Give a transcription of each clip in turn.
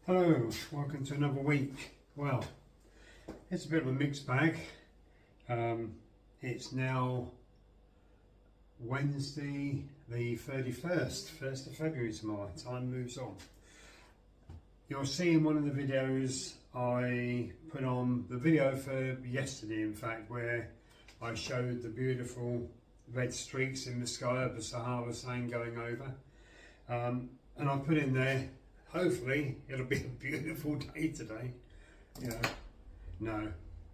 Hello, welcome to another week. Well, it's a bit of a mixed bag. It's now Wednesday the 31st, 1st of February tomorrow. Time moves on. You'll see in one of the videos I put on the video for yesterday, in fact, where I showed the beautiful red streaks in the sky of the Sahara Sand going over. And I put in there, hopefully it'll be a beautiful day today. You know, no,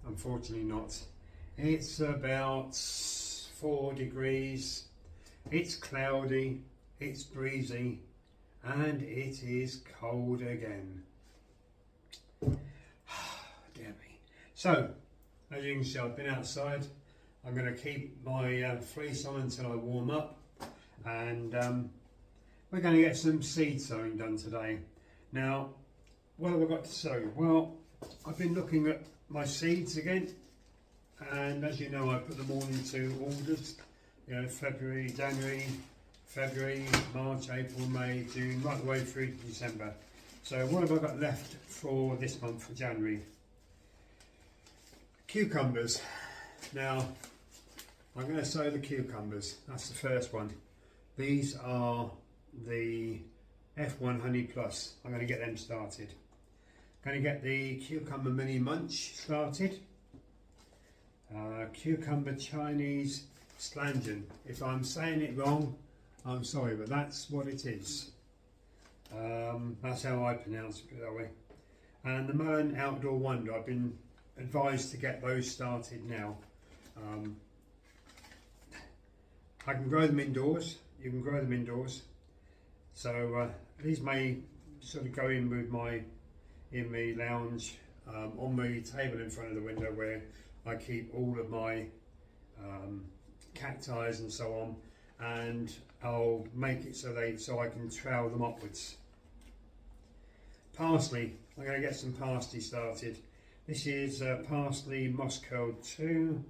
unfortunately not. It's about 4 degrees, it's cloudy, it's breezy, and it is cold again. Dear me. So, as you can see, I've been outside. I'm going to keep my fleece on until I warm up, and we're going to get some seed sowing done today. Now, what have I got to sow? Well, I've been looking at my seeds again, and as you know, I put them all into orders. You know, January, February, March, April, May, June, right the way through to December. So what have I got left for this month, for January? Cucumbers. Now, I'm going to sow the cucumbers. That's the first one. These are the F1 Honey Plus. I'm going to get them started. Going to get the cucumber mini munch started. Cucumber Chinese Slangen. If I'm saying it wrong, I'm sorry, but that's what it is. That's how I pronounce it that way. And the melon Outdoor Wonder. I've been advised to get those started now. I can grow them indoors. You can grow them indoors. So these may sort of go in with in the lounge, on the table in front of the window where I keep all of my cacti and so on, and I'll make it so I can trowel them upwards. Parsley. I'm going to get some parsley started. This is parsley moss curled 2,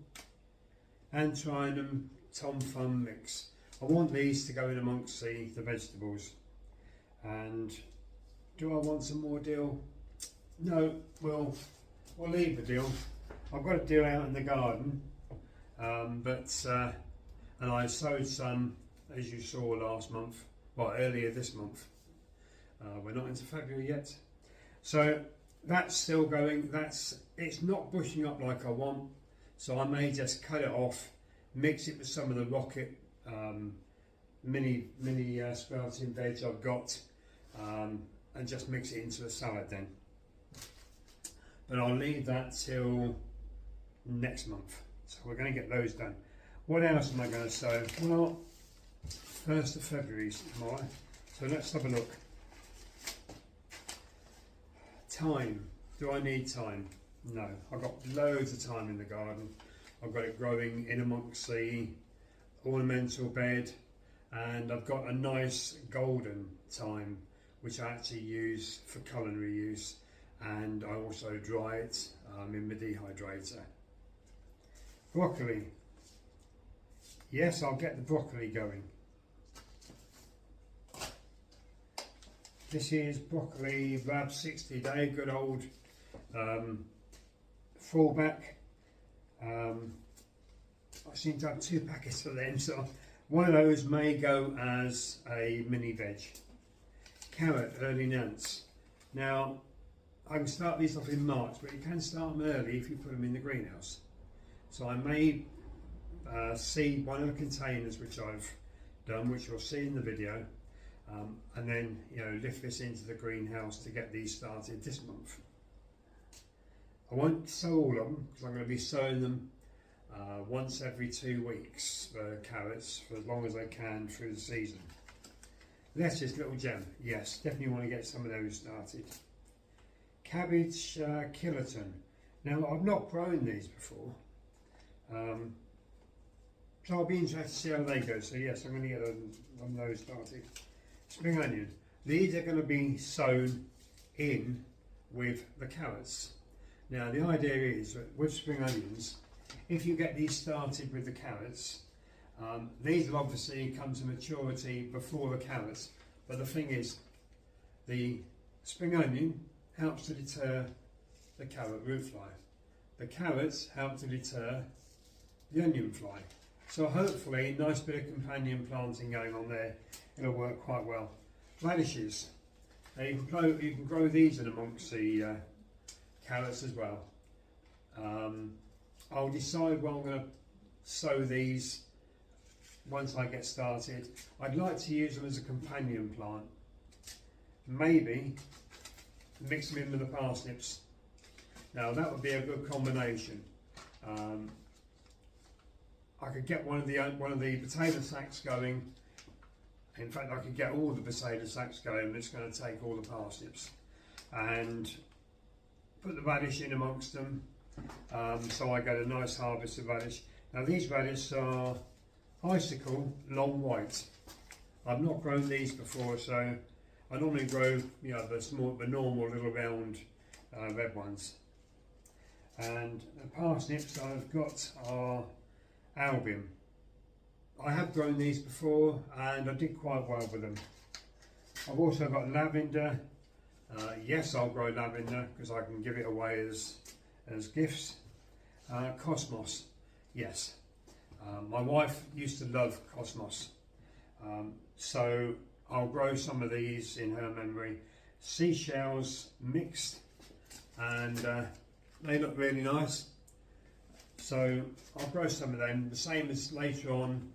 Antrinum Tom Thumb mix. I want these to go in amongst the vegetables. And do I want some more dill? No, we'll leave the dill. I've got a dill out in the garden, and I sowed some, as you saw last month, well, earlier this month. We're not into February yet, so that's still going. It's not bushing up like I want, so I may just cut it off, mix it with some of the rocket mini sprouting veg I've got, and just mix it into a salad then. But I'll leave that till next month. So we're going to get those done. What else am I going to sow? Well, 1st of February tomorrow. So let's have a look. Thyme. Do I need thyme? No. I've got loads of thyme in the garden. I've got it growing in amongst the ornamental bed, and I've got a nice golden thyme which I actually use for culinary use, and I also dry it in the dehydrator. Broccoli. Yes, I'll get the broccoli going. This is broccoli Rab 60 day, good old fallback. I seem to have 2 packets of them, so one of those may go as a mini veg. Carrot, early nance. Now, I can start these off in March, but you can start them early if you put them in the greenhouse. So I may seed one of the containers which I've done, which you'll see in the video, and then lift this into the greenhouse to get these started this month. I won't sow all of them because I'm going to be sowing them once every 2 weeks for carrots for as long as I can through the season. Lettuce, little gem. Yes, definitely want to get some of those started. Cabbage Killerton. Now, I've not grown these before, so I'll be interested to see how they go. So yes, I'm going to get one of those started. Spring onion. These are going to be sown in with the carrots. Now, the idea is that with spring onions, if you get these started with the carrots, these will obviously come to maturity before the carrots, but the thing is, the spring onion helps to deter the carrot root fly. The carrots help to deter the onion fly. So hopefully, nice bit of companion planting going on there. It'll work quite well. Radishes. Now you can grow these in amongst the carrots as well. I'll decide where I'm going to sow these once I get started. I'd like to use them as a companion plant. Maybe mix them in with the parsnips. Now that would be a good combination. I could get one of the potato sacks going. In fact, I could get all the potato sacks going, and it's going to take all the parsnips, and put the radish in amongst them, so I get a nice harvest of radish. Now these radish are icicle long white. I've not grown these before, so I normally grow, you know, the normal little round red ones. And the parsnips I've got are Albion. I have grown these before and I did quite well with them. I've also got lavender. Yes, I'll grow lavender because I can give it away as gifts. Cosmos, yes. My wife used to love cosmos, so I'll grow some of these in her memory. Seashells mixed, and they look really nice. So I'll grow some of them. The same as later on,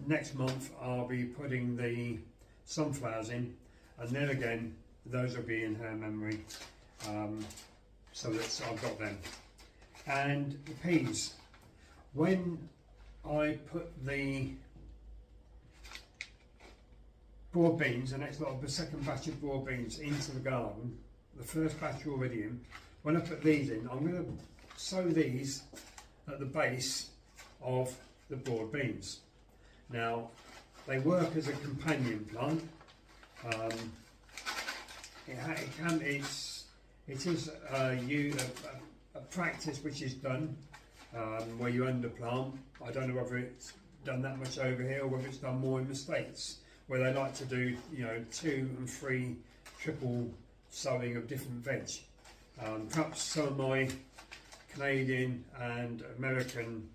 next month, I'll be putting the sunflowers in, and then again, those will be in her memory. So that's, I've got them. And the peas. When I put the broad beans, the second batch of broad beans into the garden, the first batch already in, when I put these in, I'm going to sow these at the base of the broad beans. Now, they work as a companion plant. It is a practice which is done where you underplant. I don't know whether it's done that much over here or whether it's done more in the States, where they like to do, you know, 2 and 3 triple sowing of different veg. Perhaps some of my Canadian and American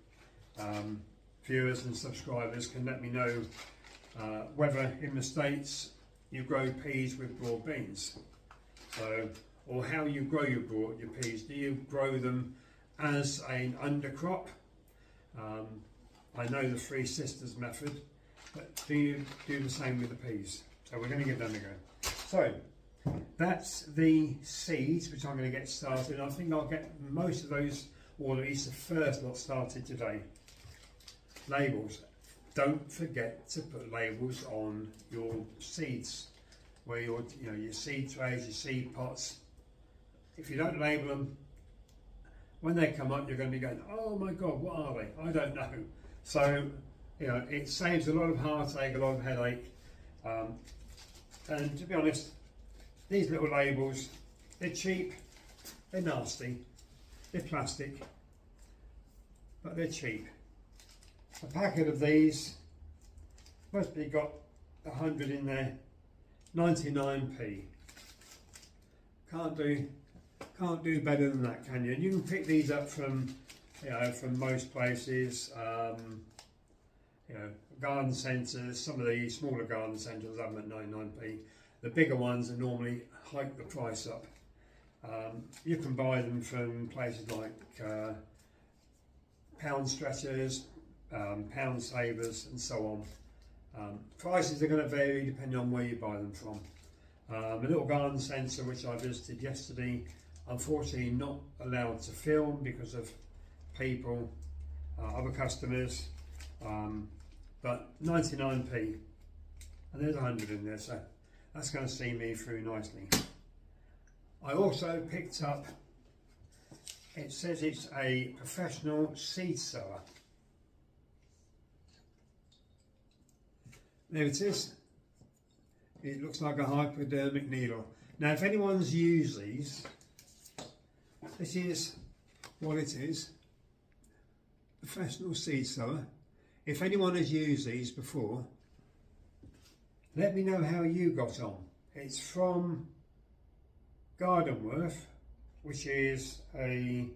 viewers and subscribers can let me know whether in the States you grow peas with broad beans, or how you grow your peas. Do you grow them as an undercrop? I know the Three Sisters method, but do you do the same with the peas? So we're going to give them a go. So that's the seeds which I'm going to get started. I think I'll get most of those, or at least the first lot, started today. Labels. Don't forget to put labels on your seeds, where your seed trays, your seed pots. If you don't label them, when they come up, you're going to be going, oh my God, what are they? I don't know. So, you know, it saves a lot of heartache, a lot of headache. And to be honest, these little labels, they're cheap, they're nasty, they're plastic, but they're cheap. A packet of these must be got 100 in there, 99p. Can't do better than that, can you? And you can pick these up from, you know, from most places. You know, garden centres. Some of the smaller garden centres have them at 99p. The bigger ones are normally hike the price up. You can buy them from places like pound stretchers, pound savers, and so on. Prices are going to vary depending on where you buy them from. A little garden centre which I visited yesterday, unfortunately not allowed to film because of people, other customers, but 99p, and there's 100 in there, so that's going to see me through nicely. I also picked up, it says it's a professional seed sower. There it is. It looks like a hypodermic needle. Now, if anyone's used these, this is what it is. Professional seed sower. If anyone has used these before, let me know how you got on. It's from Gardenworth, which is a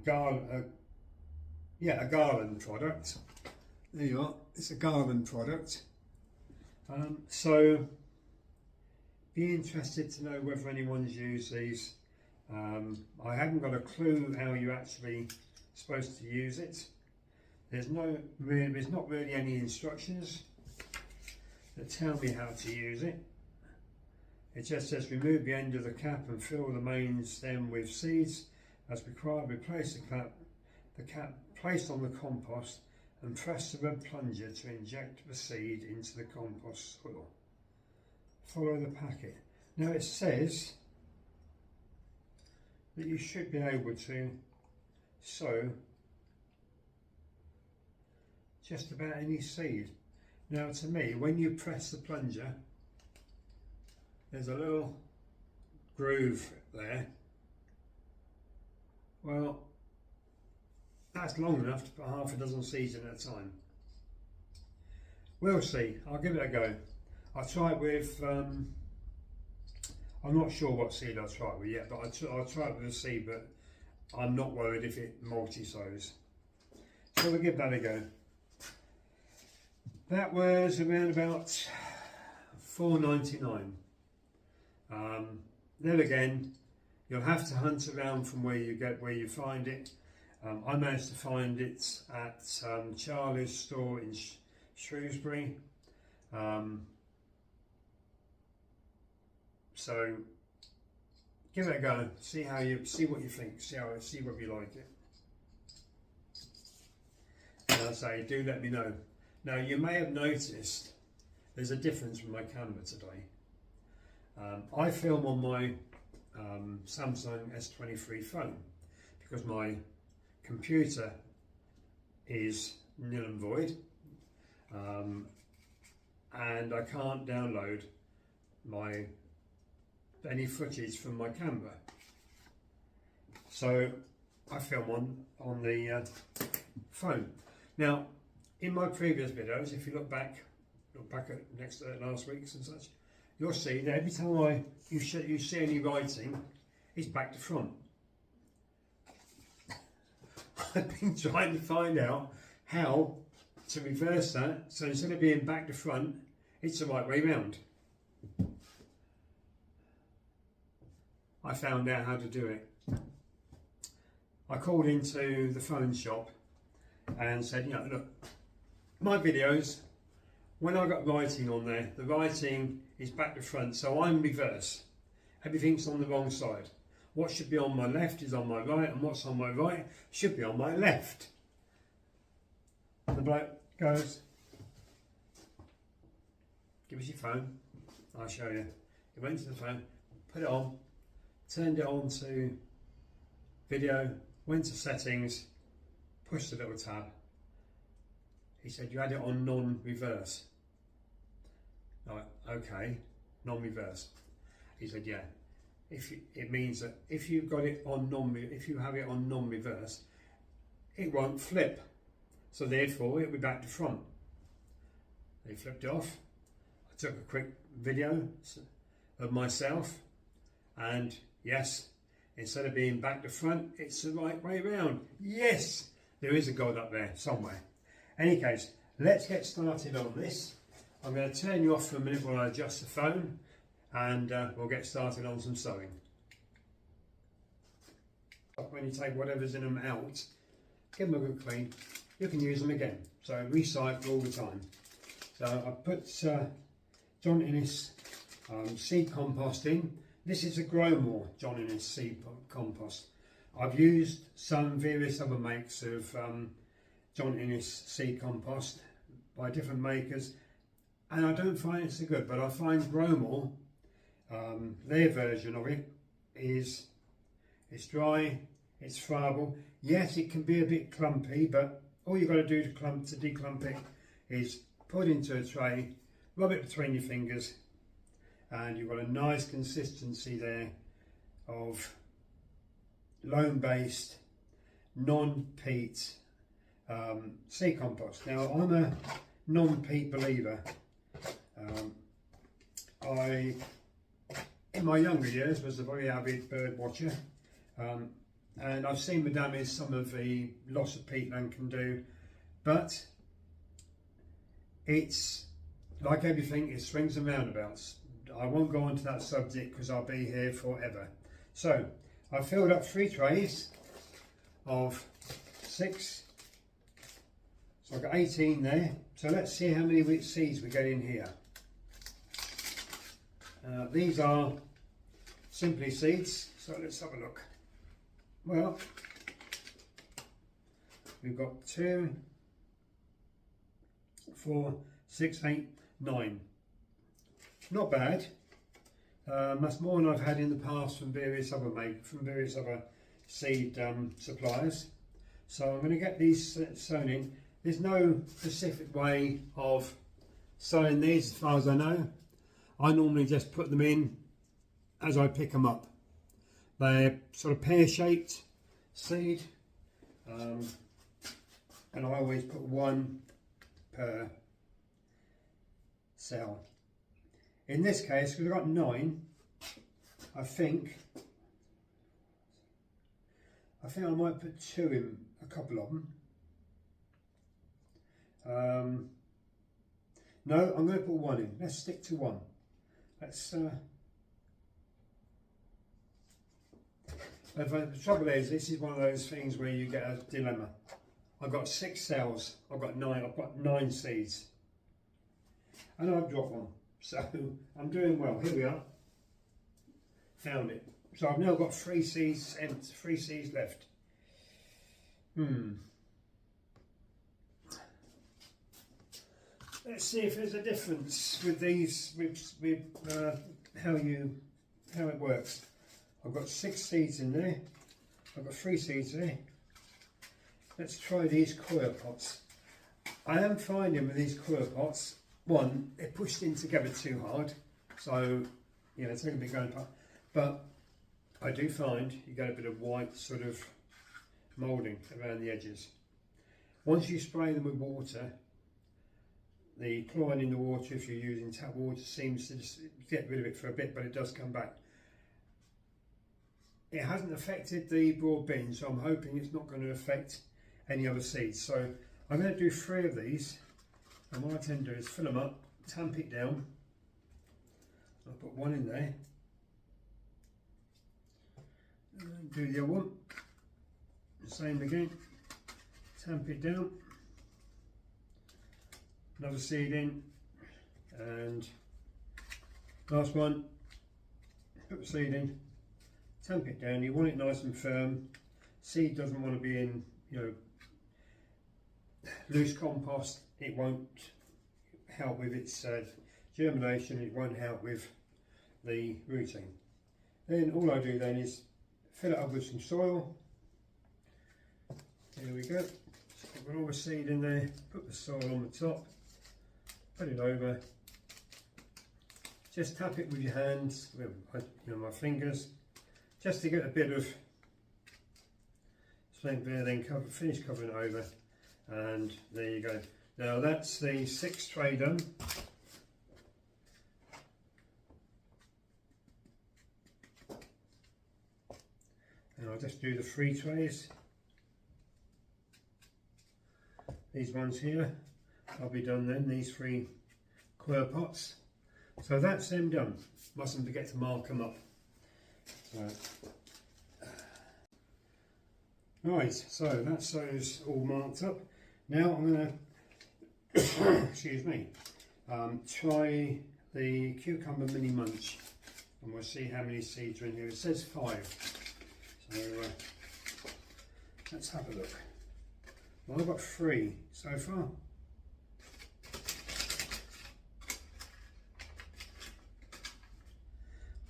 garland product. There you are. It's a garland product. So be interested to know whether anyone's used these. I haven't got a clue how you actually supposed to use it. There's not really any instructions that tell me how to use it. It just says remove the end of the cap and fill the main stem with seeds as required. Replace the cap placed on the compost and press the red plunger to inject the seed into the compost soil. Follow the packet. Now it says that you should be able to sow just about any seed. Now to me, when you press the plunger, there's a little groove there. Well, that's long enough to put half a dozen seeds in at a time. We'll see. I'll give it a go. I'll try it with, I'm not sure what seed I'll try it with yet, but I'll try it with a seed, but I'm not worried if it multi-sows. So we'll give that a go. That was around about £4.99. Then again, you'll have to hunt around from where you find it. I managed to find it at Charlie's store in Shrewsbury. So give it a go. See what you think. See what you like it. And I say, do let me know. Now you may have noticed there's a difference with my camera today. I film on my Samsung S23 phone because my computer is nil and void, and I can't download any footage from my camera. So I film on the phone. Now, in my previous videos, if you look back at last week's and such, you'll see that every time you see any writing, it's back to front. I've been trying to find out how to reverse that, so instead of being back to front, it's the right way round. I found out how to do it. I called into the phone shop and said, look, my videos, when I got writing on there, the writing is back to front, so I'm reverse. Everything's on the wrong side. What should be on my left is on my right, and what's on my right should be on my left. And the bloke goes, give us your phone, I'll show you. He went to the phone, put it on, turned it on to video, went to settings, pushed the little tab. He said, you had it on non-reverse. Like, okay, non-reverse. He said, yeah. It means that if you've got it on if you have it on non-reverse, it won't flip. So therefore, it'll be back to front. They flipped it off. I took a quick video of myself, and yes, instead of being back to front, it's the right way round. Yes, there is a God up there somewhere. Any case, let's get started on this. I'm going to turn you off for a minute while I adjust the phone, and we'll get started on some sewing. When you take whatever's in them out, give them a good clean. You can use them again, so recycle all the time. So I put John Innes seed compost in. This is a Grow More John Innes seed compost. I've used some various other makes of John Innes seed compost by different makers, and I don't find it so good, but I find Grow More, their version of it it's dry, it's friable. Yes, it can be a bit clumpy, but all you've got to do to declump it is put it into a tray, rub it between your fingers, and you've got a nice consistency there of loam-based, non-peat seed compost. Now, I'm a non-peat believer. I in my younger years was a very avid bird watcher, and I've seen the damage some of the loss of peatland can do, but it's like everything, it swings and roundabouts. I won't go on to that subject because I'll be here forever. So I filled up 3 trays of 6, so I've got 18 there. So let's see how many seeds we get in here. These are simply seeds, so let's have a look. Well, we've got 2, 4, 6, 8, 9. Not bad. That's more than I've had in the past from various other seed suppliers. So I'm going to get these sown in. There's no specific way of sowing these, as far as I know. I normally just put them in as I pick them up. They're sort of pear-shaped seed, and I always put 1 per cell. In this case, because I've got 9, I think I might put 2 in, a couple of them. No, I'm going to put 1 in. Let's stick to 1. Let's. The trouble is, this is one of those things where you get a dilemma. I've got 6 cells. I've got 9 seeds, and I've dropped 1. So I'm doing well. Here we are. Found it. So I've now got 3 seeds and 3 seeds left. Let's see if there's a difference with these, with how it works. I've got 6 seeds in there. I've got 3 seeds there. Let's try these coir pots. I am finding with these coir pots, one, they're pushed in together too hard, so you know it's going to be going apart. But I do find you get a bit of white sort of moulding around the edges. Once you spray them with water, the chlorine in the water, if you're using tap water, seems to just get rid of it for a bit, but it does come back. It hasn't affected the broad bean, so I'm hoping it's not going to affect any other seeds. So I'm going to do 3 of these, and what I tend to do is fill them up, tamp it down. I'll put 1 in there, and do the other one, same again, tamp it down, another seed in, and last one, put the seed in, tamp it down. You want it nice and firm. Seed doesn't want to be in, you know, loose compost. It won't help with its germination. It won't help with the rooting. Then all I do then is fill it up with some soil. Here we go. So I've got all the seed in there. Put the soil on the top. Put it over. Just tap it with your hands, with my fingers, just to get a bit of strength there. Then finish covering it over, and there you go. Now that's the 6th tray done. And I'll just do the 3 trays. These ones here, I'll be done then, these 3 coir pots. So that's them done. Mustn't forget to mark them up. Right, so that's those all marked up. Now I'm going to, excuse me, try the cucumber mini munch, and we'll see how many seeds are in here. It says 5, so let's have a look. Well, I've got 3 so far.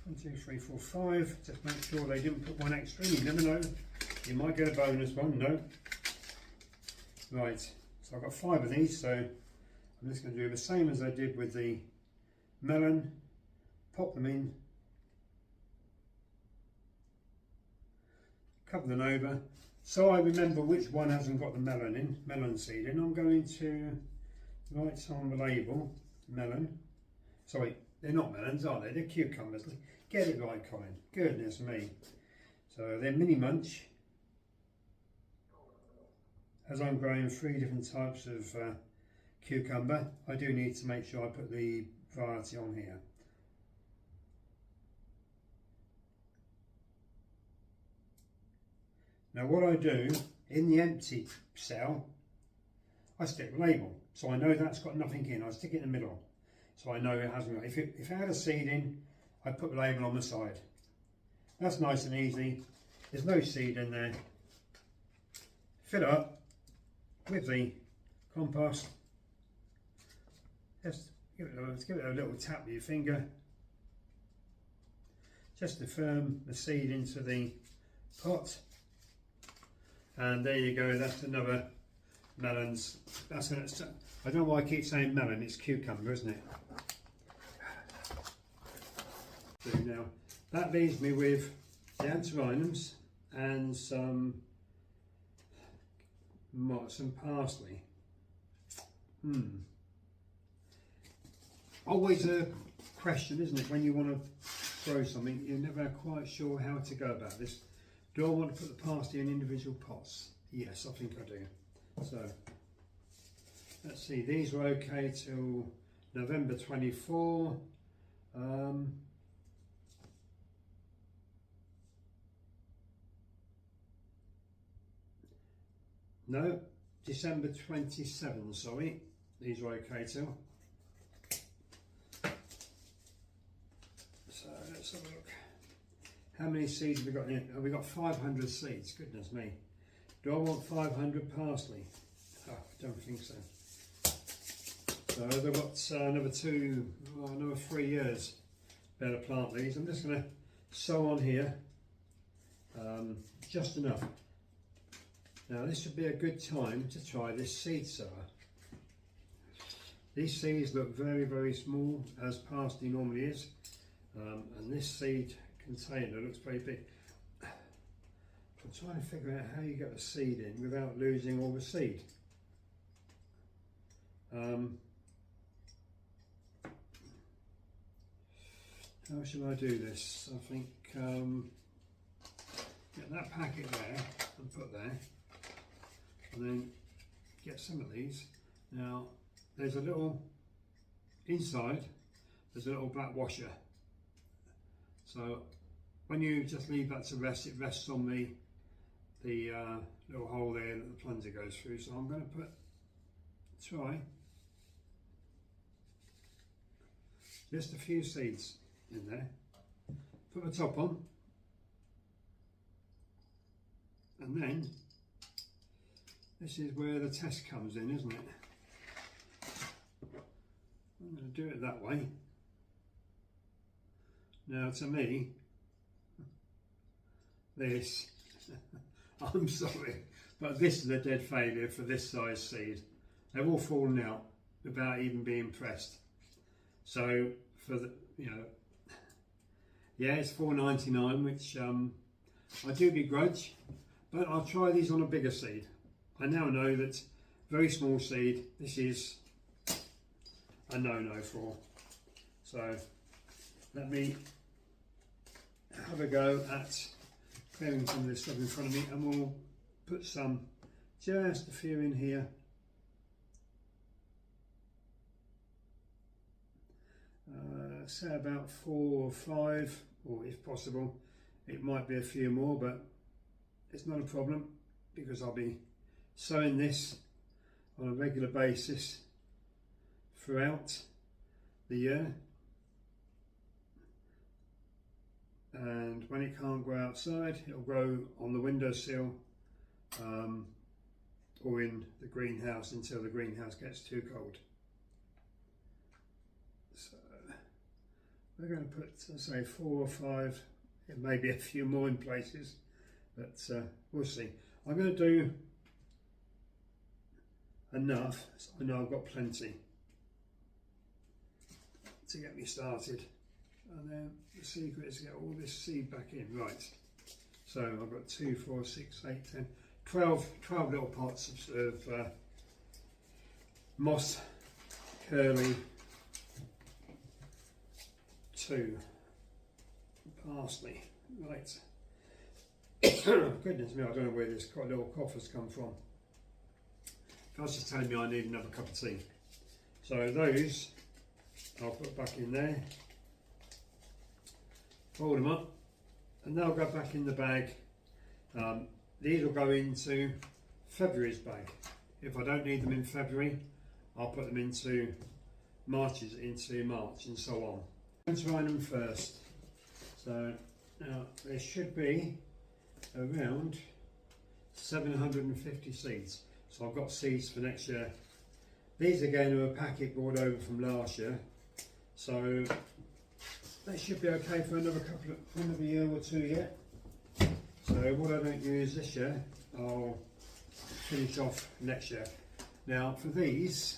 One, 2, 3, 4, 5. Just make sure they didn't put 1 extra in. You never know. You might get a bonus one. No. Right. So I've got 5 of these. So I'm just going to do the same as I did with the melon. Pop them in. Cover them over. So I remember which one hasn't got the melon seed in. I'm going to write on the label melon. Sorry, they're not melons, are they? They're cucumbers. Get it right, Colin. Goodness me. So they're mini munch. As I'm growing 3 different types of cucumber, I do need to make sure I put the variety on here. Now what I do, in the empty cell, I stick a label. So I know that's got nothing in. I stick it in the middle. So I know it hasn't got. If I had a seed in, I'd put the label on the side. That's nice and easy. There's no seed in there. Fill it up with the compost. Just give it a little tap with your finger. Just to firm the seed into the pot. And there you go, that's another melons. I don't know why I keep saying melon, it's cucumber, isn't it? So now, that leaves me with the antirrhinums and some parsley. Always a question, isn't it, when you want to grow something, you're never quite sure how to go about this. Do I want to put the parsley in individual pots? Yes, I think I do. So, let's see, these were okay till November 24. No, December 27, sorry. These were okay till. So, let's have a look. How many seeds have we got in it? Oh, we've got 500 seeds, goodness me. Do I want 500 parsley? Oh, I don't think so. So they've got another 3 years better plant these. I'm just going to sow on here, just enough. Now this would be a good time to try this seed sower. These seeds look very, very small, as parsley normally is, and this seed container looks very big. I'm trying to figure out how you get the seed in without losing all the seed. How should I do this? I think get that packet there and put there, and then get some of these. Now there's a little inside, there's a little black washer. So when you just leave that to rest, it rests on the little hole there that the plunger goes through. So I'm going to try just a few seeds in there. Put the top on, and then this is where the test comes in, isn't it? I'm going to do it that way. Now to me, this, I'm sorry, but this is a dead failure for this size seed. They've all fallen out without even being pressed. So for the, yeah, it's $4.99, which I do begrudge, but I'll try these on a bigger seed. I now know that very small seed, this is a no-no for. So let me have a go at clearing some of this stuff in front of me, and we'll put just a few in here. Say about 4 or 5, or if possible, it might be a few more, but it's not a problem because I'll be sowing this on a regular basis throughout the year. And when it can't grow outside, it'll grow on the windowsill or in the greenhouse until the greenhouse gets too cold. So we're going to put, say, 4 or 5, it may be a few more in places, but we'll see. I'm going to do enough, so I know I've got plenty to get me started. And then the secret is to get all this seed back in. Right, so I've got 2, 4, 6, 8, 10, 12 little pots of moss curly 2. parsley. Right. Goodness me, I don't know where this little cough has come from. That's just telling me I need another cup of tea. So those I'll put back in there, fold them up, and they'll go back in the bag. These will go into February's bag. If I don't need them in February, I'll put them into March and so on. I'm trying them first. So now there should be around 750 seeds. So I've got seeds for next year. These again are a packet brought over from last year. So they should be okay for another year or two yet. So what I don't use this year, I'll finish off next year. Now for these,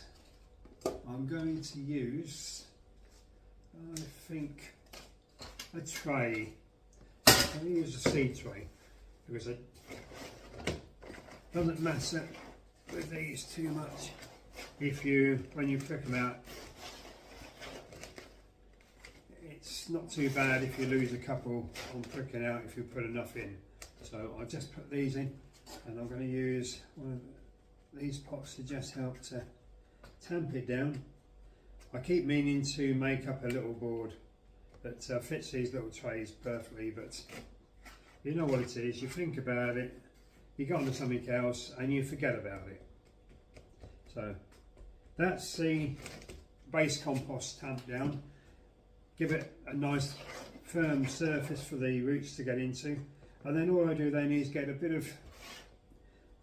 I'm going to use, I think, a tray. I'll use a seed tray because it doesn't matter with these too much. When you prick them out, it's not too bad if you lose a couple on pricking out if you put enough in. So I'll just put these in, and I'm going to use one of these pots to just help to tamp it down. I keep meaning to make up a little board that fits these little trays perfectly, but you know what it is, you think about it, you go on to something else and you forget about it. So that's the base compost tamped down. Give it a nice firm surface for the roots to get into, and then all I do then is get a bit of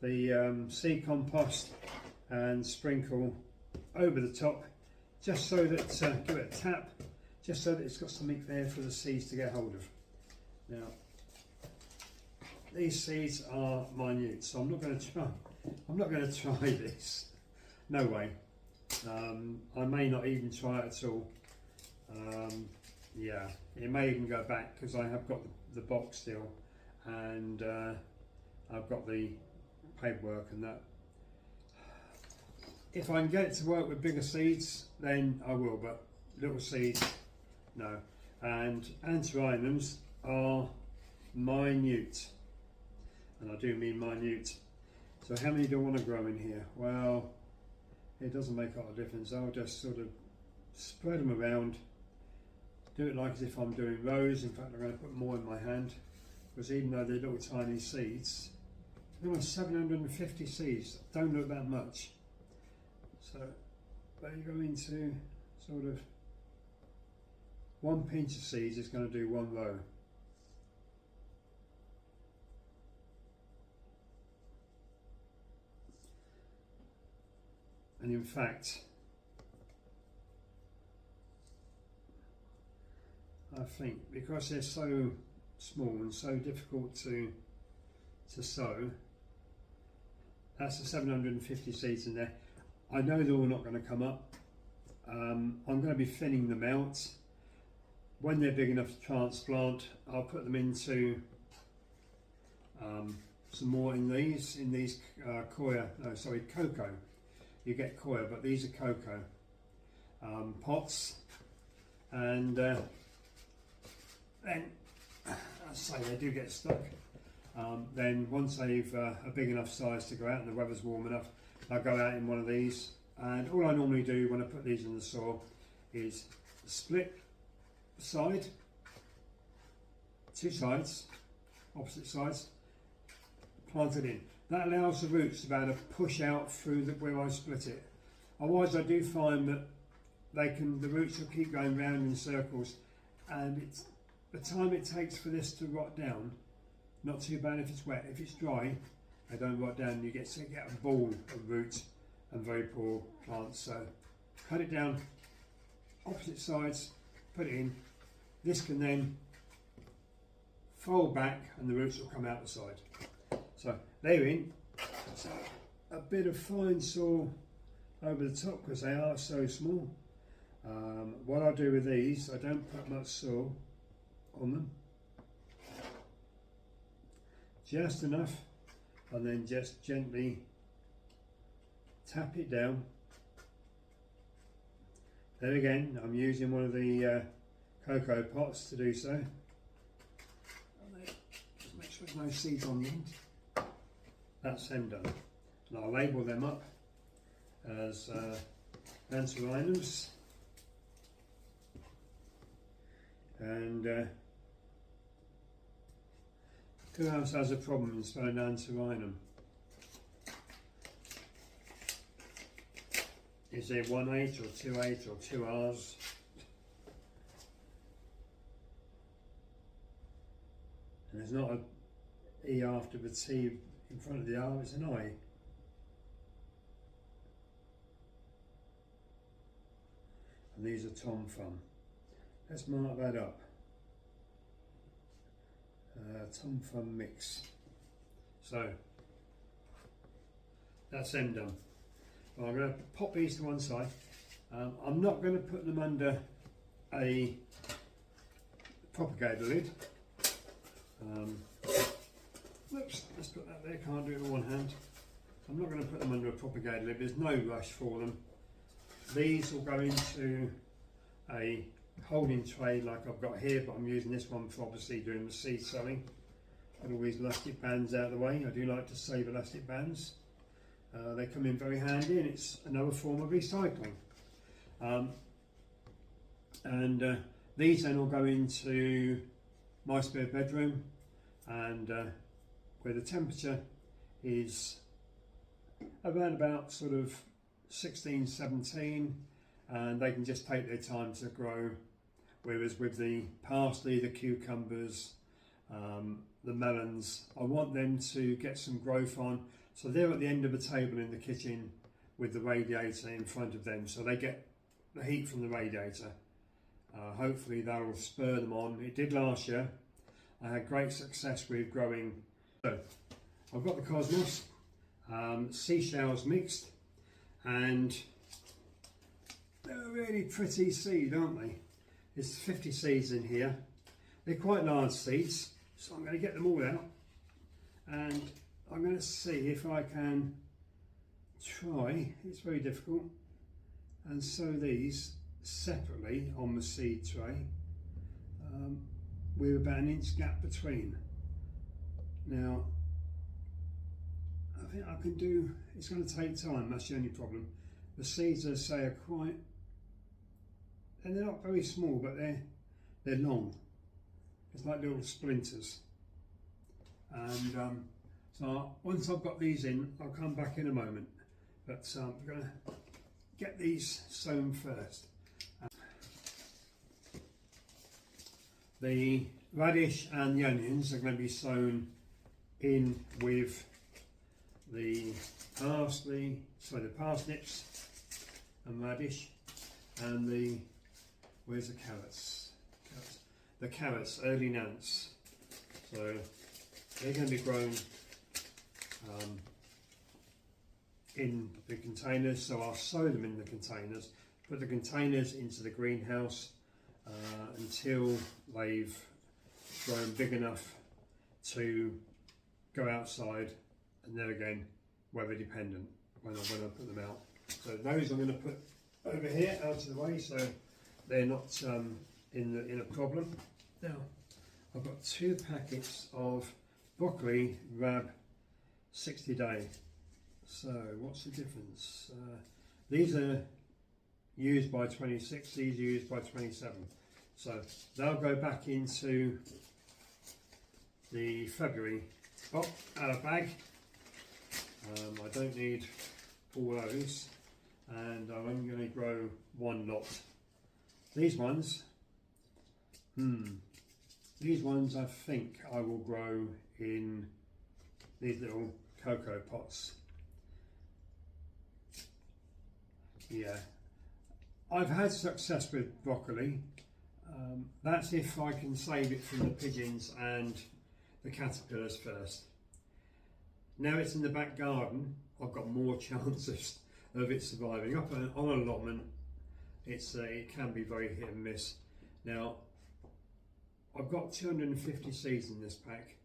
the seed compost and sprinkle over the top, just so that, give it a tap, just so that it's got something there for the seeds to get hold of. Now, these seeds are minute, so I'm not going to try this. No way. I may not even try it at all. Yeah, it may even go back because I have got the box still, and I've got the paperwork and that. If I can get it to work with bigger seeds, then I will, but little seeds, no. And antirrhinums are minute, and I do mean minute. So how many do I want to grow in here? Well, it doesn't make a lot of difference. I'll just sort of spread them around, do it like as if I'm doing rows. In fact, I'm going to put more in my hand, because even though they're little tiny seeds, there are 750 seeds, don't look that much. So they go into sort of 1 pinch of seeds is going to do 1 row. And in fact, I think because they're so small and so difficult to sow, that's the 750 seeds in there. I know they're all not going to come up. I'm going to be thinning them out. When they're big enough to transplant, I'll put them into some more in these cocoa. You get coir, but these are cocoa pots, and then I say they do get stuck. Then once they've a big enough size to go out and the weather's warm enough, I'll go out in one of these, and all I normally do when I put these in the soil is split the side, 2 sides, opposite sides, plant it in. That allows the roots to be able to push out through where I split it. Otherwise, I do find that the roots will keep going round in circles, and the time it takes for this to rot down, not too bad if it's wet. If it's dry, they don't rot down, and you get a ball of roots and very poor plants. So cut it down, opposite sides, put it in. This can then fold back and the roots will come out the side. So they're in. So a bit of fine soil over the top because they are so small. What I do with these, I don't put much soil on them, just enough, and then just gently tap it down. There again, I'm using one of the cocoa pots to do so. so there's no seeds on the end. That's them done. And I'll label them up as antherinums. And who else has a problem in spelling antherinum? Is there 1 H or 2 H or 2 R's? And there's not a E after the T in front of the R, it's an I. And these are Tom Thumb. Let's mark that up. Tom Thumb mix. So that's them done. Well, I'm going to pop these to one side. I'm not going to put them under a propagator lid. Oops, let's put that there, can't do it with one hand. I'm not going to put them under a propagator lid, there's no rush for them. These will go into a holding tray like I've got here, but I'm using this one for obviously doing the seed sowing. Put all these elastic bands out of the way. I do like to save elastic bands. They come in very handy, and it's another form of recycling. These then will go into my spare bedroom, and where the temperature is around about sort of 16, 17, and they can just take their time to grow. Whereas with the parsley, the cucumbers, the melons, I want them to get some growth on. So they're at the end of the table in the kitchen with the radiator in front of them, so they get the heat from the radiator. Hopefully that will spur them on. It did last year. I had great success with growing. So I've got the cosmos, seashells mixed, and they're a really pretty seed, aren't they? There's 50 seeds in here. They're quite large seeds, so I'm going to get them all out, and I'm going to see if I can try, it's very difficult, and sow these separately on the seed tray with about an inch gap between. Now, I think I can do, it's going to take time, that's the only problem. The seeds, as I say, are quite, and they're not very small, but they're long. It's like little splinters. And so once I've got these in, I'll come back in a moment. But I'm going to get these sown first. The radish and the onions are going to be sown in with the parsley, sorry, the parsnips and radish, and the, where's the carrots? The carrots, early nants. So they're going to be grown in the containers, so I'll sow them in the containers, put the containers into the greenhouse until they've grown big enough to go outside, and then again weather dependent when I put them out. So those I'm going to put over here out of the way so they're not in a problem. Now I've got 2 packets of broccoli Rab 60 day. So what's the difference? These are used by 26, these are used by 27. So they'll go back into the February bag. I don't need all those, and I'm only going to grow 1 lot. These ones, I think I will grow in these little cocoa pots. Yeah, I've had success with broccoli. That's if I can save it from the pigeons and the caterpillars first. Now it's in the back garden, I've got more chances of it surviving. Up on an allotment, it can be very hit and miss. Now, I've got 250 seeds in this pack,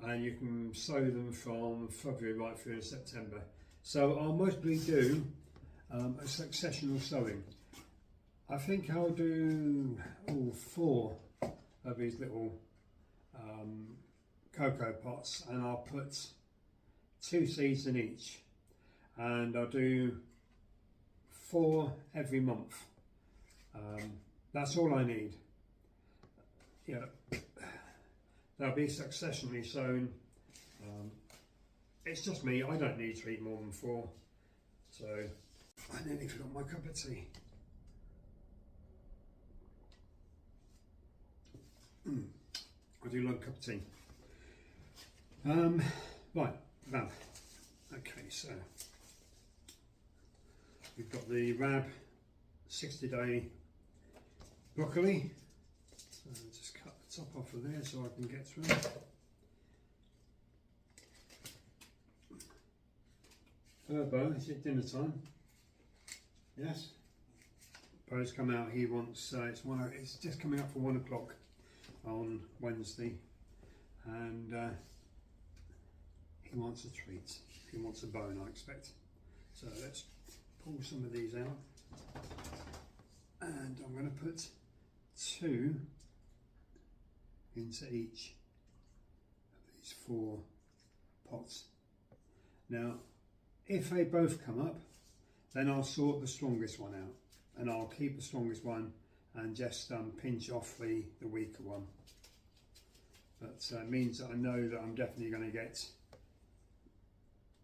and you can sow them from February right through to September. So I'll mostly do a succession of sowing. I think I'll do 4 of these little cocoa pots, and I'll put 2 seeds in each, and I'll do 4 every month. That's all I need. Yeah, they'll be successionally sown. It's just me, I don't need to eat more than 4. So I nearly forgot my cup of tea. I do love a cup of tea. Right, now, okay, so we've got the Rab 60-day broccoli. So just cut the top off of there so I can get through it. Bo, is it dinner time? Yes. Bo's come out. He wants. It's just coming up for 1 o'clock on Wednesday, and he wants a treat. He wants a bone, I expect. So let's pull some of these out, and I'm going to put 2 into each of these 4 pots. Now, if they both come up, then I'll sort the strongest one out, and I'll keep the strongest one and just pinch off the weaker one. But it means that I know that I'm definitely going to get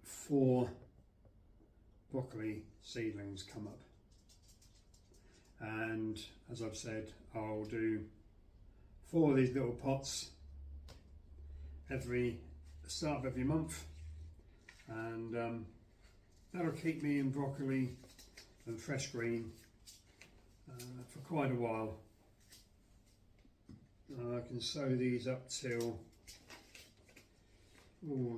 4 broccoli seedlings come up. And as I've said, I'll do 4 of these little pots every start of every month, and that'll keep me in broccoli and fresh green for quite a while. I can sow these up till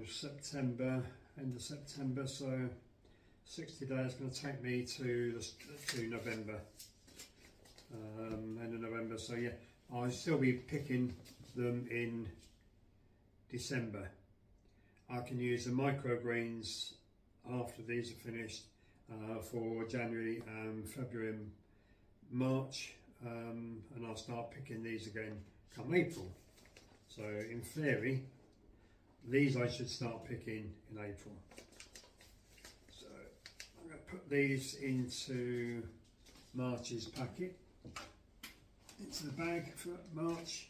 September, end of September, so 60 days is going to take me to November, end of November. So yeah, I'll still be picking them in December. I can use the microgreens after these are finished for January and February and March, and I'll start picking these again come April. So in theory, these I should start picking in April. So I'm going to put these into March's packet, into the bag for March.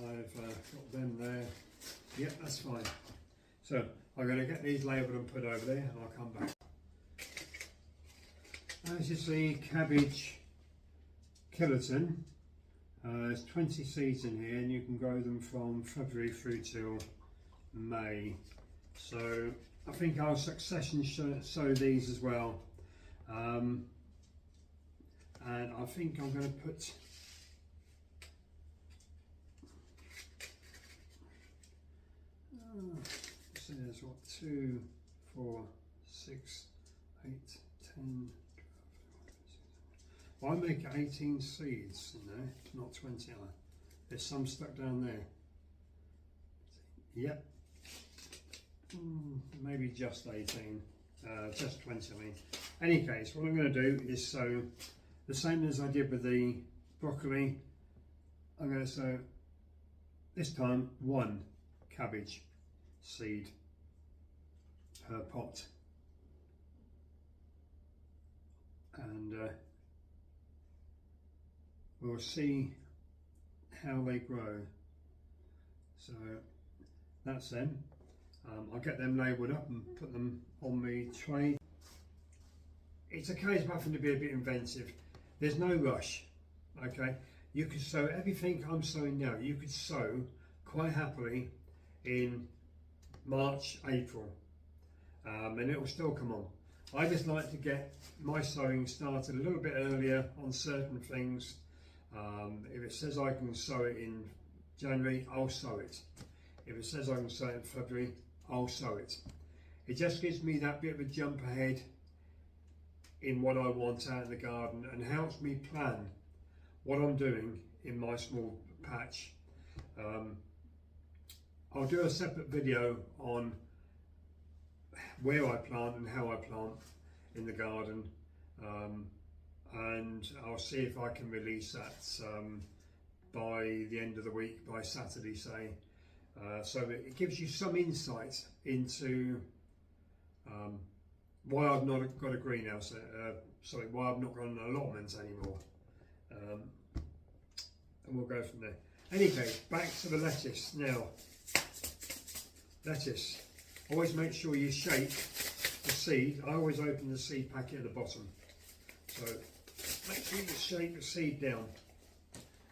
I've got them there. Yep, that's fine. So I'm going to get these labelled and put over there, and I'll come back. As you see, cabbage kiloton. There's 20 seeds in here, and you can grow them from February through till May. So I think I'll succession sow these as well. And I think I'm going to put so there's what, 2, 4, 6, 8, 10, 12, I make 18 seeds in there, not 20. There's some stuck down there. Yep. Maybe just 18, just 20 I mean. Any case, what I'm going to do is sow the same as I did with the broccoli. I'm going to sow this time 1 cabbage seed per pot, and we'll see how they grow. So that's them. I'll get them labelled up and put them on the tray. It's a case of having to be a bit inventive. There's no rush, okay? You could sow everything I'm sowing now. You could sow quite happily in March, April, and it will still come on. I just like to get my sowing started a little bit earlier on certain things. If it says I can sow it in January, I'll sow it. If it says I can sow it in February, I'll sow it. It just gives me that bit of a jump ahead in what I want out of the garden, and helps me plan what I'm doing in my small patch. I'll do a separate video on where I plant and how I plant in the garden, and I'll see if I can release that by the end of the week, by Saturday say, So it gives you some insight into why I've not got a greenhouse, sorry, why I've not got an allotment anymore. And we'll go from there. Anyway, back to the lettuce now. Lettuce. Always make sure you shake the seed. I always open the seed packet at the bottom. So make sure you shake the seed down.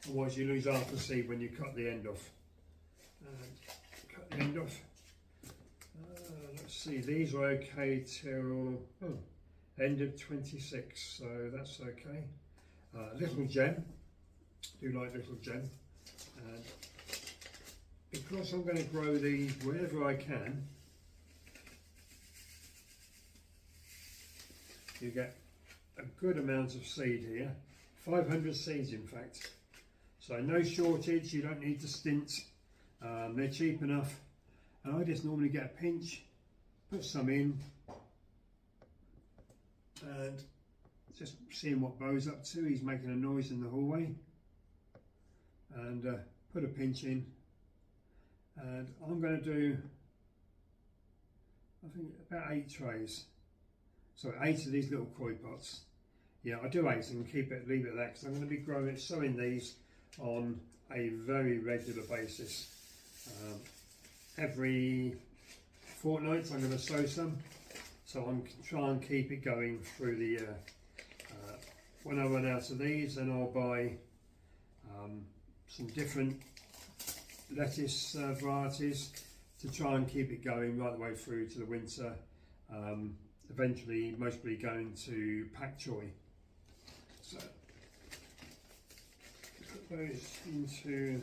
Otherwise you lose half the seed when you cut the end off. Cut the end off. Let's see, these are okay till end of 26, so that's okay. Little gem. Do like little gem. And because I'm going to grow these wherever I can, you get a good amount of seed here, 500 seeds in fact. So no shortage, you don't need to stint, they're cheap enough. And I just normally get a pinch, put some in, and just seeing what Bo's up to. He's making a noise in the hallway. And put a pinch in, and I'm going to do, I think, about 8 trays. So 8 of these little koi pots. Yeah, I do 8 and leave it at that, because I'm going to be sowing these on a very regular basis. Every fortnight I'm going to sow some, so I'm try and keep it going through the year. When I run out of these, then I'll buy some different lettuce varieties to try and keep it going right the way through to the winter. Eventually mostly going to pak choi. So put those into,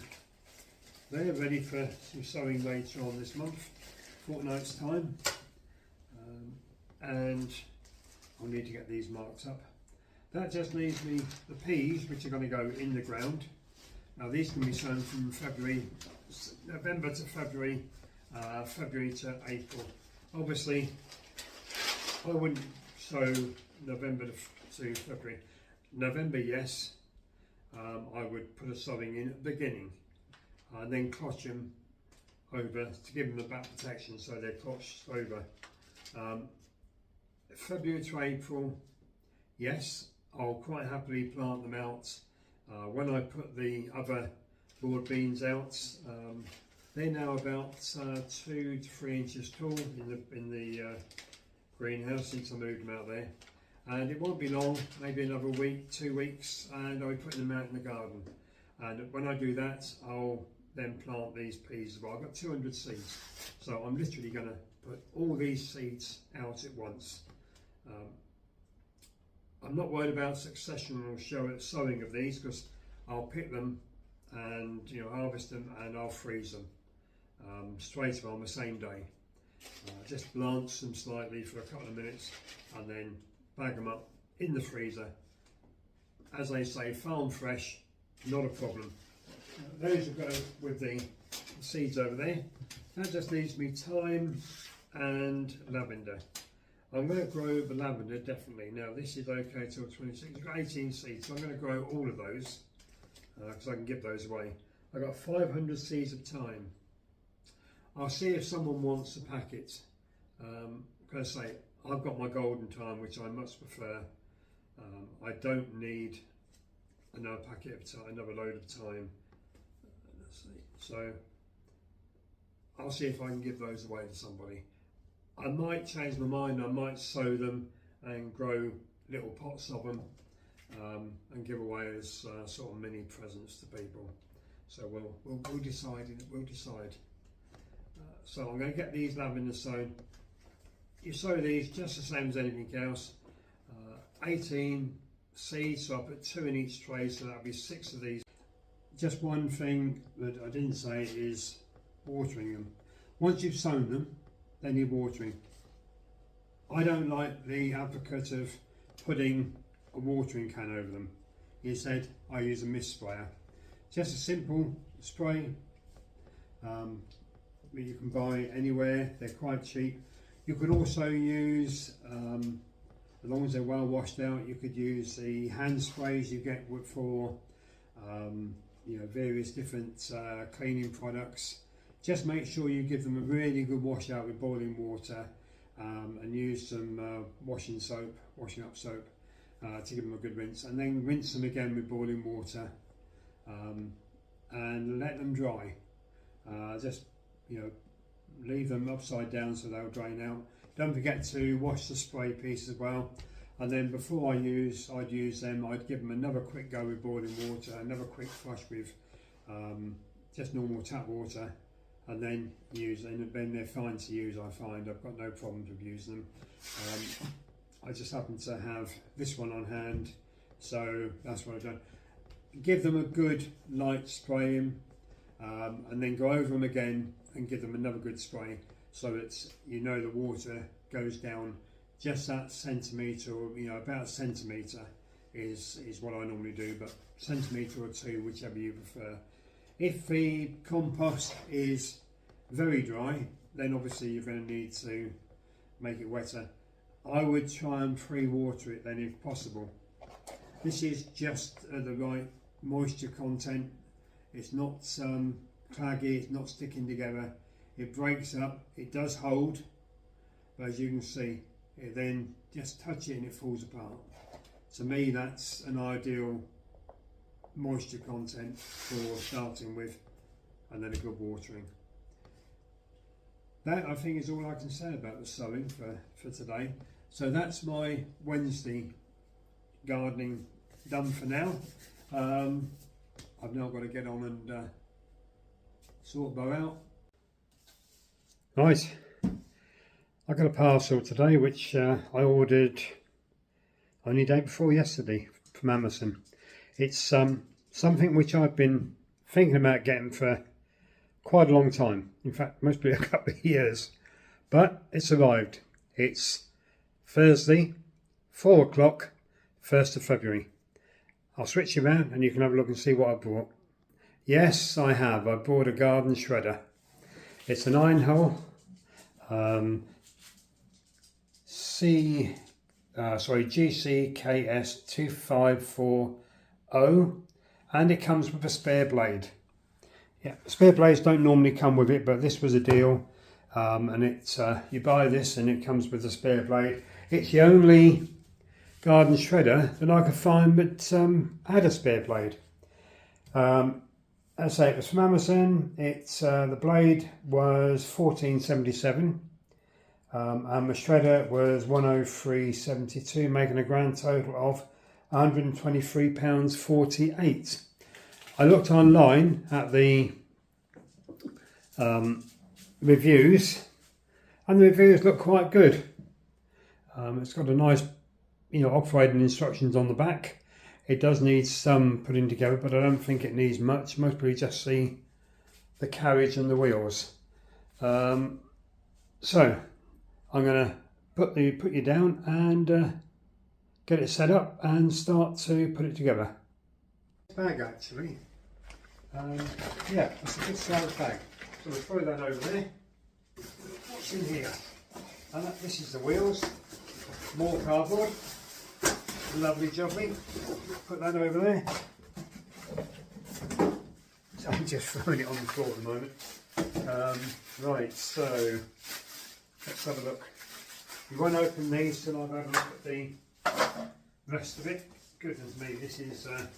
they're ready for some sowing later on this month, fortnight's time. And I'll need to get these marked up. That just leaves me the peas, which are going to go in the ground. Now these can be sown from November to February, February to April. Obviously, I wouldn't sow November to February. November, yes, I would put a sowing in at the beginning, and then clotch them over to give them the back protection, so they're clotched over. February to April, yes, I'll quite happily plant them out. When I put the other broad beans out, they're now about 2 to 3 inches tall in the greenhouse since I moved them out there. And it won't be long, maybe another week, 2 weeks, and I'll be putting them out in the garden. And when I do that, I'll then plant these peas as well. I've got 200 seeds, so I'm literally going to put all these seeds out at once. I'm not worried about succession or sowing of these, because I'll pick them and harvest them, and I'll freeze them straight away on the same day. Just blanch them slightly for a couple of minutes and then bag them up in the freezer. As they say, farm fresh, not a problem. Those will go with the seeds over there. That just leaves me thyme and lavender. I'm going to grow the lavender definitely. Now this is okay till 26. I've got 18 seeds, so I'm going to grow all of those because I can give those away. I've got 500 seeds of thyme. I'll see if someone wants a packet. I'm going to say I've got my golden thyme, which I much prefer. I don't need another packet of thyme, another load of thyme. Let's see. So I'll see if I can give those away to somebody. I might change my mind. I might sow them and grow little pots of them and give away as sort of mini presents to people. So we'll decide. We'll decide. So I'm going to get these lavender sown. You sow these just the same as anything else. 18 seeds, so I put 2 in each tray, so that'll be 6 of these. Just one thing that I didn't say is watering them. Once you've sown them, then you're watering. I don't like the advocate of putting a watering can over them. Instead, I use a mist sprayer. Just a simple spray that you can buy anywhere. They're quite cheap. You could also use, as long as they're well washed out, you could use the hand sprays you get for various different cleaning products. just make sure you give them a really good wash out with boiling water, and use some washing up soap, to give them a good rinse, and then rinse them again with boiling water, and let them dry. Just, you know, leave them upside down so they'll drain out. Don't forget to wash the spray piece as well. And then before I'd use them, I'd give them another quick go with boiling water, another quick flush with just normal tap water, and then use them. And then they're fine to use, I find. I've got no problems with using them. I just happen to have this one on hand, so that's what I've done. Give them a good light spraying, and then go over them again and give them another good spray, so it's, you know, the water goes down just that centimetre, or, you know, about a centimetre is what I normally do, but centimetre or two, whichever you prefer. If the compost is very dry, then obviously you're going to need to make it wetter. I would try and pre-water it then if possible. This is just the right moisture content. It's not claggy, it's not sticking together. It breaks up, it does hold, but as you can see, it then just touch it and it falls apart. To me, that's an ideal moisture content for starting with, and then a good watering. That, I think, is all I can say about the sowing for today. So that's my Wednesday gardening done for now. I've now got to get on and sort Bo out. Right, I got a parcel today which I ordered only day before yesterday from Amazon. It's something which I've been thinking about getting for quite a long time. In fact, mostly a couple of years. But it's arrived. It's Thursday, 4 o'clock, 1st of February. I'll switch you around and you can have a look and see what I bought. Yes, I have. I bought a garden shredder. It's an 9-hole GCKS 2540, and it comes with a spare blade. Yeah, spare blades don't normally come with it, but this was a deal, and it's you buy this and it comes with a spare blade. It's the only garden shredder that I could find that had a spare blade. As I say, it was from Amazon. It's the blade was $14.77, and the shredder was $103.72, making a grand total of £123.48. I looked online at the reviews, and the reviews look quite good. It's got a nice, you know, operating instructions on the back. It does need some putting together, but I don't think it needs much. Mostly just the carriage and the wheels. So I'm going to put you down and get it set up and start to put it together. Bag actually. Yeah, it's a good sized bag. So we'll throw that over there. What's in here? And this is the wheels. More cardboard. Lovely jubbly. Put that over there. So I'm just throwing it on the floor at the moment. Right, so let's have a look. You won't open these till I've had a look at the rest of it. Goodness me, this is a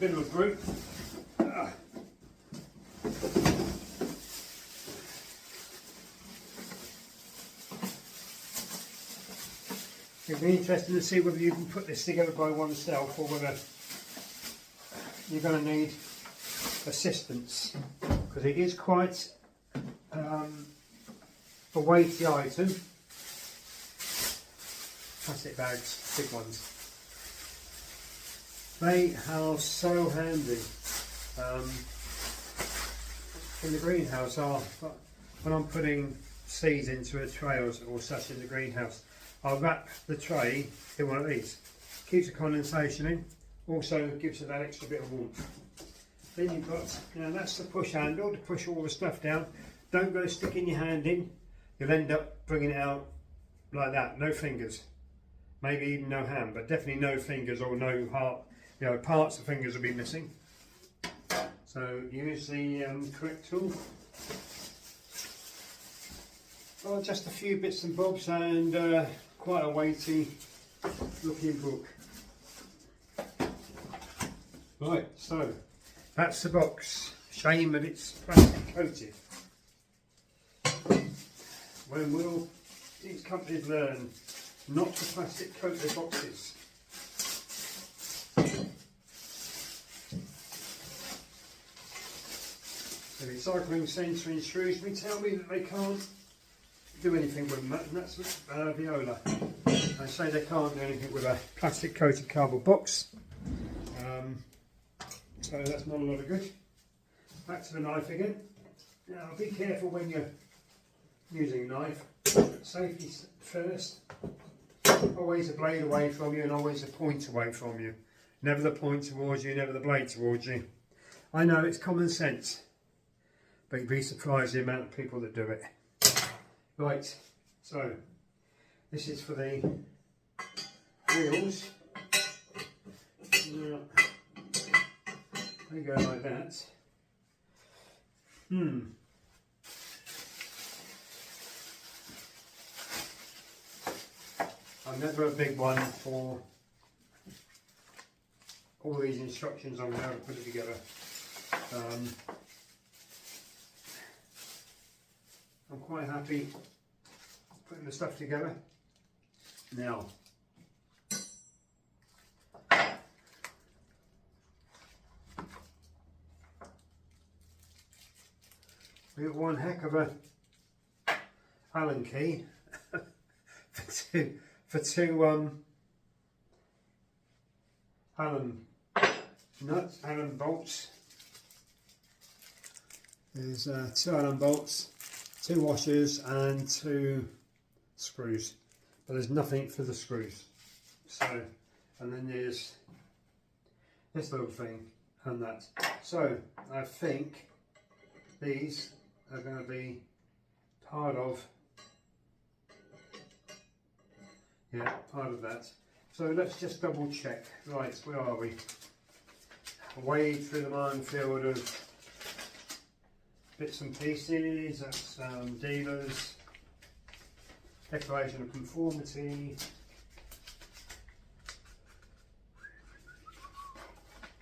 bit of a brute. It'll be interesting to see whether you can put this together by oneself or whether you're going to need assistance, because it is quite a weighty item. Plastic bags, big ones. They are so handy in the greenhouse. When I'm putting seeds into a tray or such in the greenhouse, I'll wrap the tray in one of these. Keeps the condensation in, also gives it that extra bit of warmth. Then you've got, you know, that's the push handle to push all the stuff down. Don't go sticking your hand in, you'll end up bringing it out like that, no fingers. Maybe even no hand, but definitely no fingers or no heart. You know, parts of fingers will be missing. So use the correct tool. Oh, just a few bits and bobs and quite a weighty looking book. Right, so that's the box. Shame that it's plastic coated. When will these companies learn not to plastic coat their boxes? The recycling centre in Shrewsbury tell me that they can't do anything with them, and that's Viola. They say they can't do anything with a plastic coated cardboard box. So that's not a lot of good. Back to the knife again. Now be careful when you're using a knife. Safety first. Always a blade away from you and always a point away from you. Never the point towards you, never the blade towards you. I know it's common sense, but you'd be surprised the amount of people that do it. Right, so this is for the wheels. Now, they go like that. I'm never a big one for all these instructions on how to put it together. I'm quite happy putting the stuff together. Now, we got one heck of a Allen key for two Allen nuts, Allen bolts. There's 2 Allen bolts, 2 washers and 2 screws, but there's nothing for the screws. So, and then there's this little thing and that. So I think these are going to be part of, part of that. So let's just double check. Right, where are we? Wade through the minefield of bits and pieces. That's dealers, declaration of conformity.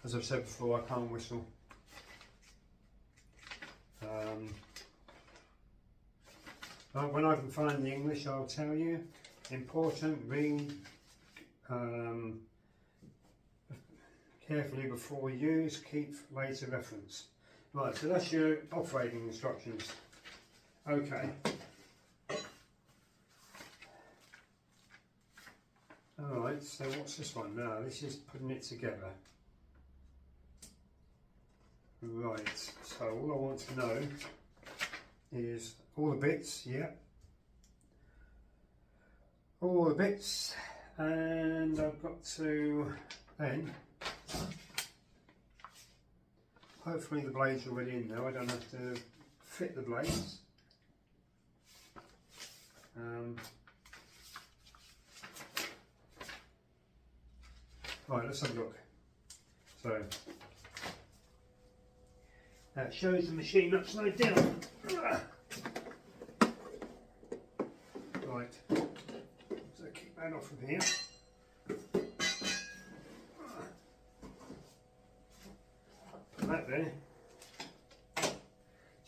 As I've said before, I can't whistle. When I can find the English, I'll tell you. Important, read carefully before use, keep later reference. Right, so that's your operating instructions. Okay. Alright, so what's this one now? This is putting it together. Right, so all I want to know is all the bits, all the bits, and I've got to then, hopefully the blades are already in there, I don't have to fit the blades. Right, let's have a look. So, that shows the machine upside down. Right, so keep that off of here. Put that there.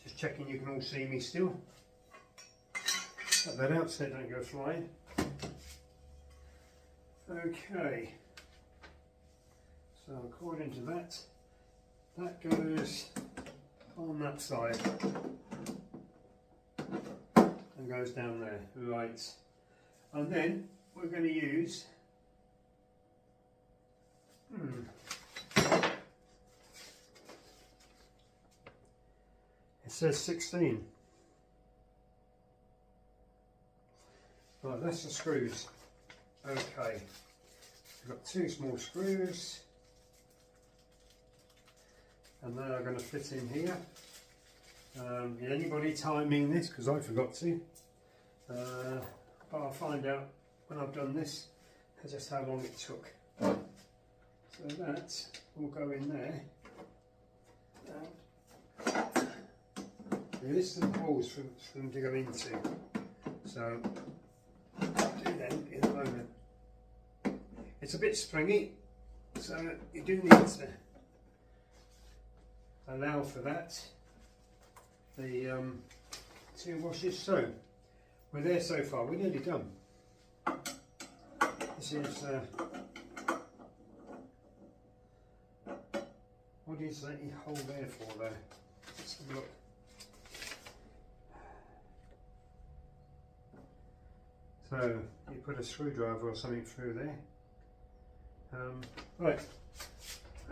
Just checking you can all see me still. Cut that out so it don't go flying. Okay. So according to that, that goes on that side and goes down there, right. And then we're going to use it says 16. Right, that's the screws. Okay, we've got 2 small screws and they are going to fit in here. Anybody timing this, because I forgot to, but I'll find out when I've done this just how long it took. So that will go in there, This is the holes for them to go into. So I'll do them in a moment. It's a bit springy, so you do need to allow for that. The two washes. So we're there so far. We're nearly done. This is what is that hole there for there? Let's have a look. So you put a screwdriver or something through there. Right,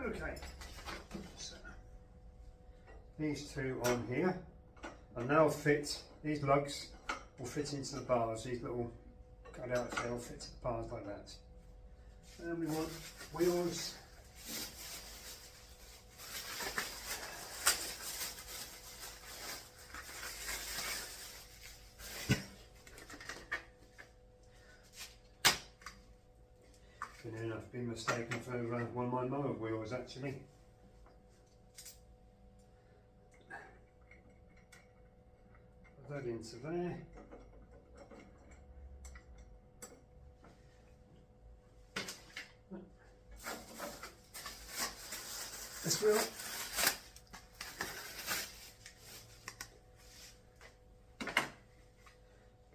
okay, so these two on here, and they'll fit, these lugs will fit into the bars, these little cutouts, they'll fit to the bars like that. And we want wheels. I've been mistaken for one of my mower wheels actually. Put that into there. This wheel.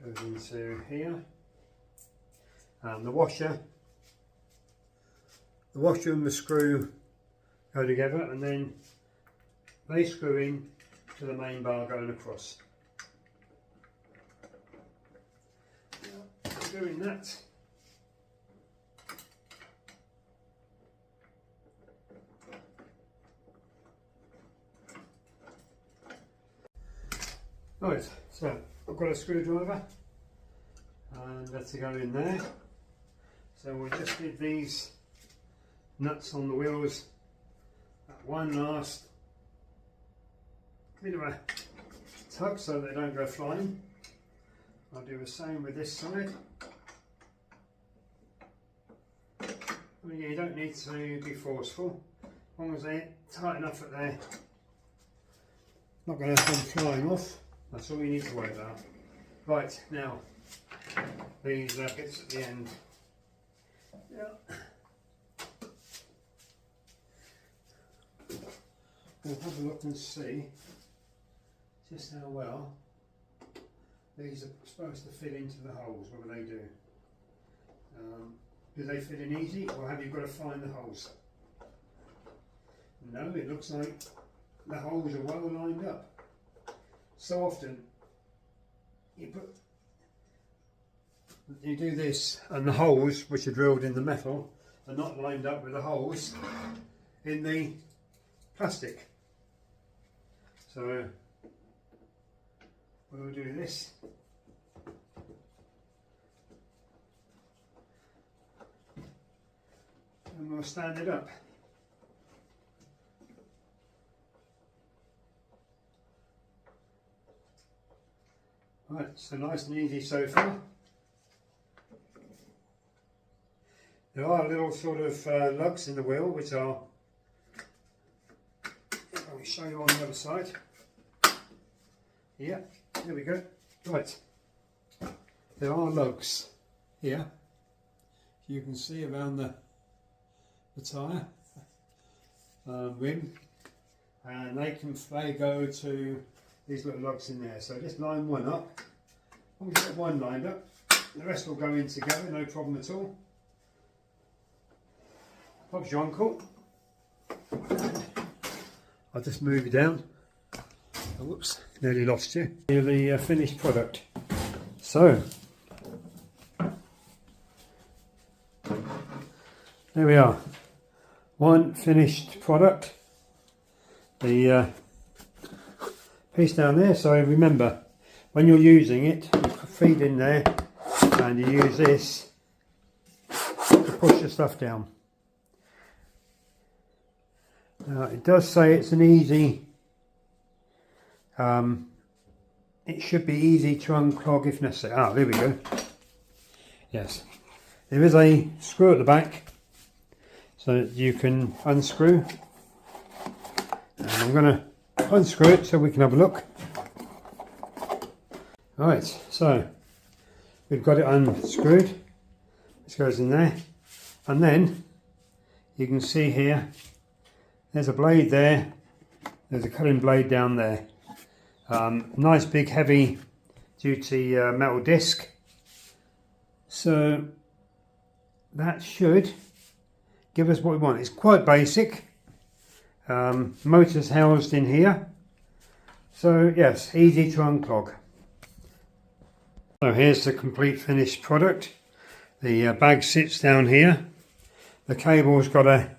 Goes into here. And the washer. The washer and the screw go together, and then they screw in to the main bar going across. Now, doing that, right, so I've got a screwdriver and that's to go in there. So we'll just give these nuts on the wheels that one last bit of a tug so they don't go flying. I'll do the same with this side. I mean, you don't need to be forceful, as long as they're tight enough that they're not going to come flying off. That's all you need to worry about. Right, now these bits at the end. Yeah. We'll have a look and see just how well these are supposed to fit into the holes. What do they do? Do they fit in easy, or have you got to find the holes? No, it looks like the holes are well lined up. So often you do this and the holes which are drilled in the metal are not lined up with the holes in the plastic. So we'll do this. And we'll stand it up. Right, so nice and easy so far. There are little sort of lugs in the wheel which are, I'll show you on the other side. Yeah, there we go. Right, there are lugs here. You can see around the tyre rim, and they go to these little lugs in there. So just line one up. We'll get one lined up. The rest will go in together, no problem at all. Bob's your uncle. I'll just move you down. Oh, whoops, nearly lost you. Here's the finished product. So, there we are. One finished product. The piece down there, so remember, when you're using it, you feed in there and you use this to push the stuff down. Now it does say it's an easy, it should be easy to unclog if necessary. Ah, there we go. Yes, there is a screw at the back so that you can unscrew And I'm going to unscrew it so we can have a look. Right, so we've got it unscrewed. This goes in there, and then you can see here there's a blade there, there's a cutting blade down there. Nice big heavy duty metal disc, so that should give us what we want. It's quite basic. Motor's housed in here, so yes, easy to unclog. So here's the complete finished product. The bag sits down here. The cable's got a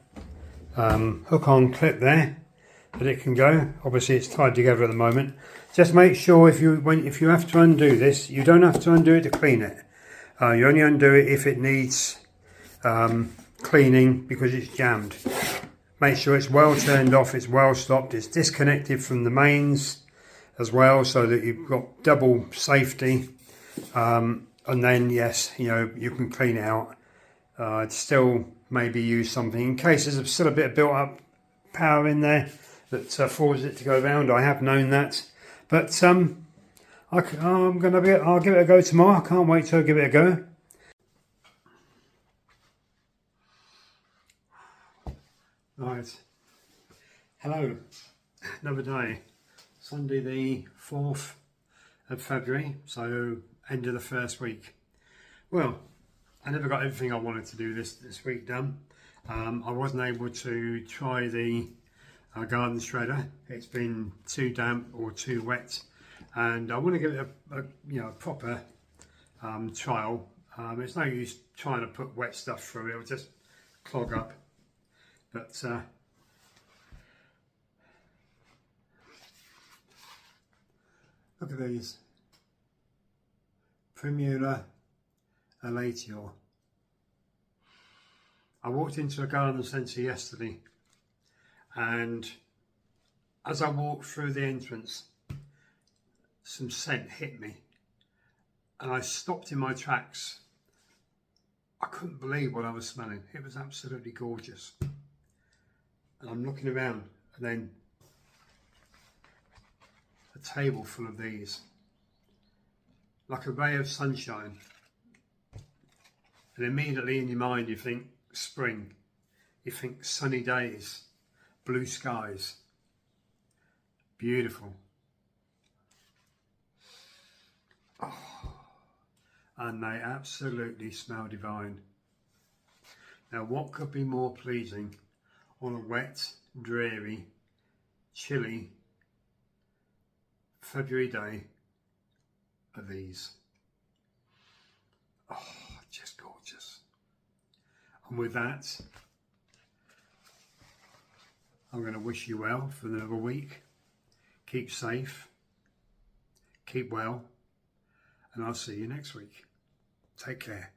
hook-on clip there that it can go. Obviously it's tied together at the moment. Just make sure if you have to undo this, you don't have to undo it to clean it. You only undo it if it needs cleaning because it's jammed. Make sure it's well turned off, it's well stopped, it's disconnected from the mains as well, so that you've got double safety. And then yes, you know, you can clean it out. I'd still maybe use something in case there's still a bit of built up power in there that forces it to go round. I have known that, but I'll give it a go tomorrow. I can't wait till I give it a go. Right, hello, another day, Sunday the 4th of February, so end of the first week. Well, I never got everything I wanted to do this week done. I wasn't able to try the garden shredder. It's been too damp or too wet, and I want to give it a proper trial. It's no use trying to put wet stuff through it; it'll just clog up. But look at these. Primula elatior. I walked into a garden centre yesterday, and as I walked through the entrance, some scent hit me, and I stopped in my tracks. I couldn't believe what I was smelling. It was absolutely gorgeous. And I'm looking around, and then a table full of these, like a ray of sunshine, and immediately in your mind you think spring, you think sunny days, blue skies, beautiful. Oh, and they absolutely smell divine. Now what could be more pleasing on a wet, dreary, chilly February day are these. Oh, just gorgeous. And with that, I'm going to wish you well for another week. Keep safe, keep well, and I'll see you next week. Take care.